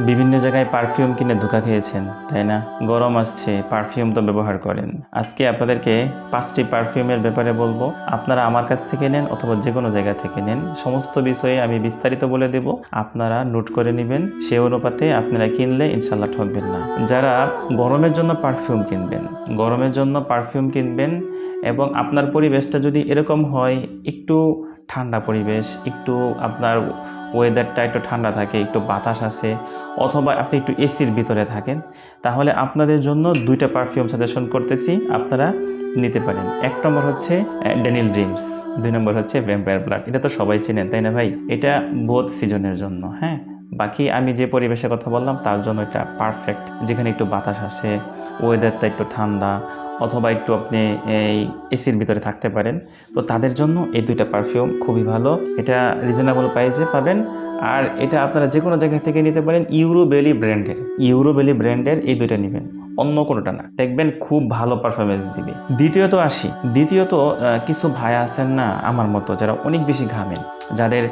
বিভিন্ন জায়গায় পারফিউম কিনে ধোঁকা খেয়েছেন, তাই না? গরম আসছে, পারফিউম তো ব্যবহার করেন। আজকে আপনাদেরকে 5টি পারফিউমের ব্যাপারে বলবো। আপনারা আমার কাছ থেকে নেন অথবা যে কোনো জায়গা থেকে নেন, সমস্ত বিষয়ে আমি বিস্তারিত বলে দেব। আপনারা নোট করে নেবেন, সে অনুপাতে আপনারা কিনলে ইনশাল্লাহ ঠকবেন না। যারা গরমের জন্য পারফিউম কিনবেন এবং আপনার পরিবেশটা যদি এরকম হয়, একটু ঠান্ডা পরিবেশ, একটু আপনার ওয়েদারটা একটু ঠান্ডা থাকে, একটু বাতাস আসে, অথবা আপনি একটু এসির ভিতরে থাকেন, তাহলে আপনাদের জন্য 2টা পারফিউম সাজেশন করতেছি, আপনারা নিতে পারেন। 1 নম্বর হচ্ছে ড্যানিয়েল ড্রিমস, 2 নম্বর হচ্ছে ভ্যাম্পায়ার ব্লাড। এটা তো সবাই চেনেন, তাই না ভাই? এটা বোথ সিজনের জন্য। হ্যাঁ, বাকি আমি যে পরিবেশের কথা বললাম তার জন্য এটা পারফেক্ট, যেখানে একটু বাতাস আসে, ওয়েদারটা একটু ঠান্ডা, অথবা একটু আপনি এই এসির ভিতরে থাকতে পারেন, তো তাদের জন্য এই 2টা পারফিউম খুবই ভালো। এটা রিজনেবল প্রাইসে পাবেন, আর এটা আপনারা যে কোনো জায়গা থেকে নিতে পারেন। ইউরোবেলি ব্র্যান্ডের এই 2টা নেবেন, অন্য কোনোটা না, দেখবেন খুব ভালো পারফরমেন্স দিবে। দ্বিতীয়ত কিছু ভাই আছেন না আমার মতো, যারা অনেক বেশি ঘামেন, যাদের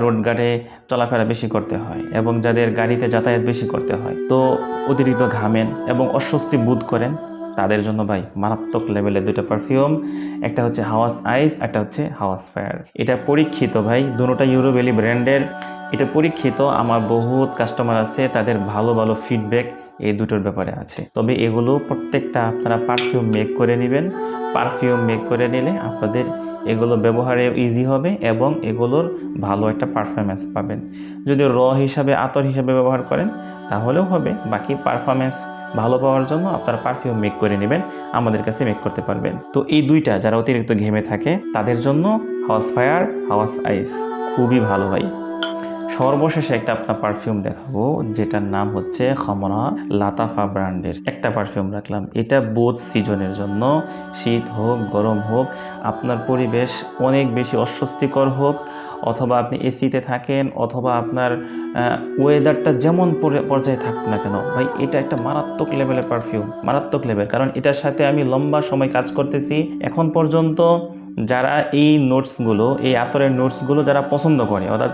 রোডঘাটে চলাফেরা বেশি করতে হয় এবং যাদের গাড়িতে যাতায়াত বেশি করতে হয়, তো অতিরিক্ত ঘামেন এবং অস্বস্তি বোধ করেন, তাদের জন্য ভাই মারাত্মক লেভেলের 2টা পারফিউম। একটা হচ্ছে হাওয়াস আইস, একটা হচ্ছে হাওয়াস ফায়ার। এটা পরীক্ষিত ভাই, দুটোটা ইউরোবেলি ব্র্যান্ডের। এটা পরীক্ষিত, আমার বহুত কাস্টমার আছে, তাদের ভালো ভালো ফিডব্যাক এই দুটোর ব্যাপারে আছে। তবে এগুলো প্রত্যেকটা আপনারা পারফিউম মেক করে নেবেন। পারফিউম মেক করে নিলে আপনাদের এগুলো ব্যবহারে ইজি হবে এবং এগুলোর ভালো একটা পারফরমেন্স পাবেন। যদি হিসাবে, আতর হিসাবে ব্যবহার করেন তাহলেও হবে। বাকি পারফরমেন্স ভালো পাওয়ার জন্য আপনারা পারফিউম মেক করে নেবেন, আমাদের কাছে মেক করতে পারবেন। তো এই 2টা যারা অতিরিক্ত ঘেমে থাকে তাদের জন্য হাওয়াস ফায়ার, হাওয়াস আইস খুবই ভালো ভাই। সর্বশেষে একটা আপনার পারফিউম দেখাবো, যেটার নাম হচ্ছে খমরা লাতাফা ব্র্যান্ডের একটা পারফিউম রাখলাম। এটা বোথ সিজনের জন্য, শীত হোক গরম হোক, আপনার পরিবেশ অনেক বেশি অস্বস্তিকর হোক, অথবা আপনি এসিতে থাকেন, অথবা আপনার ওয়েদারটা যেমন পর্যায়ে থাকুক না কেন ভাই, এটা একটা মারাত্মক লেভেলের পারফিউম, মারাত্মক লেভেল। কারণ এটার সাথে আমি লম্বা সময় কাজ করতেছি এখন পর্যন্ত। যারা এই নোটসগুলো, এই আতরের নোটসগুলো যারা পছন্দ করে, অর্থাৎ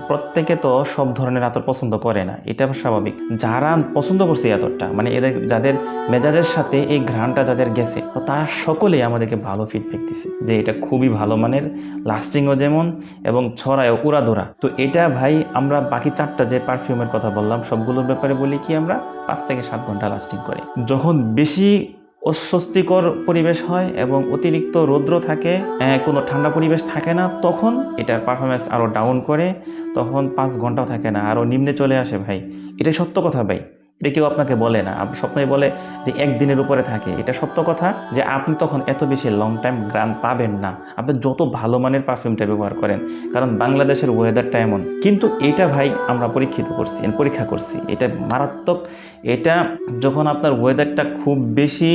প্রত্যেকে তো সব ধরনের আতর পছন্দ করে না, এটা স্বাভাবিক। যারা পছন্দ করছে এই আতরটা, মানে যাদের মেজাজের সাথে এই ঘ্রাণটা যাদের গেছে, তো তারা সকলেই আমাদেরকে ভালো ফিডব্যাক দিছে যে এটা খুবই ভালো মানের, লাস্টিংও যেমন এবং ছড়ায়ও উড়াধুরা। তো এটা ভাই আমরা বাকি 4টা যে পারফিউমের কথা বললাম সবগুলোর ব্যাপারে বলি কি, আমরা 5 থেকে 7 ঘন্টা লাস্টিং করে। যখন বেশি অস্বস্তিকর পরিবেশ হয় এবং অতিরিক্ত রৌদ্র থাকে, কোনো ঠান্ডা পরিবেশ থাকে না, তখন এটার পারফরমেন্স আরও ডাউন করে, তখন 5 ঘন্টাও থাকে না, আরও নিম্নে চলে আসে ভাই। এটা সত্য কথা ভাই, এটা কেউ আপনাকে বলে না। স্বপ্নে বলে যে 1 দিনের উপরে থাকে, এটা সত্য কথা যে আপনি তখন এত বেশি লং টাইম গ্রান পাবেন না, আপনি যত ভালো মানের পারফিউমটা ব্যবহার করেন, কারণ বাংলাদেশের ওয়েদারটা এমন। কিন্তু এটা ভাই আমরা পরীক্ষা করছি, এটা মারাত্মক। এটা যখন আপনার ওয়েদারটা খুব বেশি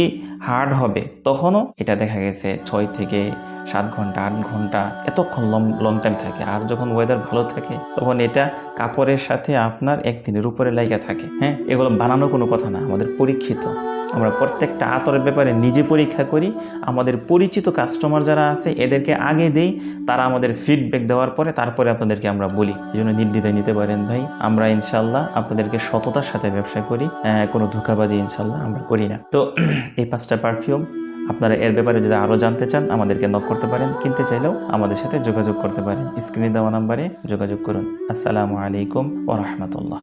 হার্ড হবে, তখনও এটা দেখা গেছে 6 থেকে 7 ঘন্টা, 8 ঘন্টা, এতক্ষণ লং টাইম থাকে। আর যখন ওয়েদার ভালো থাকে তখন এটা কাপড়ের সাথে আপনার 1 দিনের উপরে লাগা থাকে। হ্যাঁ, এগুলো বানানো কোনো কথা না, আমাদের পরীক্ষিত। আমরা প্রত্যেকটা আতরের ব্যাপারে নিজে পরীক্ষা করি, আমাদের পরিচিত কাস্টমার যারা আছে এদেরকে আগে দেই, তারা আমাদের ফিডব্যাক দেওয়ার পরে তারপরে আপনাদেরকে আমরা বলি। এই জন্য নির্দ্বিধায় নিতে পারেন ভাই। আমরা ইনশাল্লাহ আপনাদেরকে সততার সাথে ব্যবসা করি, কোনো ধোঁকাবাজি ইনশাল্লাহ আমরা করি না। তো এই 5টা পারফিউম আপনারা এর ব্যাপারে যদি আরও জানতে চান আমাদেরকে নক করতে পারেন, কিনতে চাইলেও আমাদের সাথে যোগাযোগ করতে পারেন। স্ক্রিনে দেওয়া নাম্বারে যোগাযোগ করুন। আসসালামু আলাইকুম ওয়া রাহমাতুল্লাহ।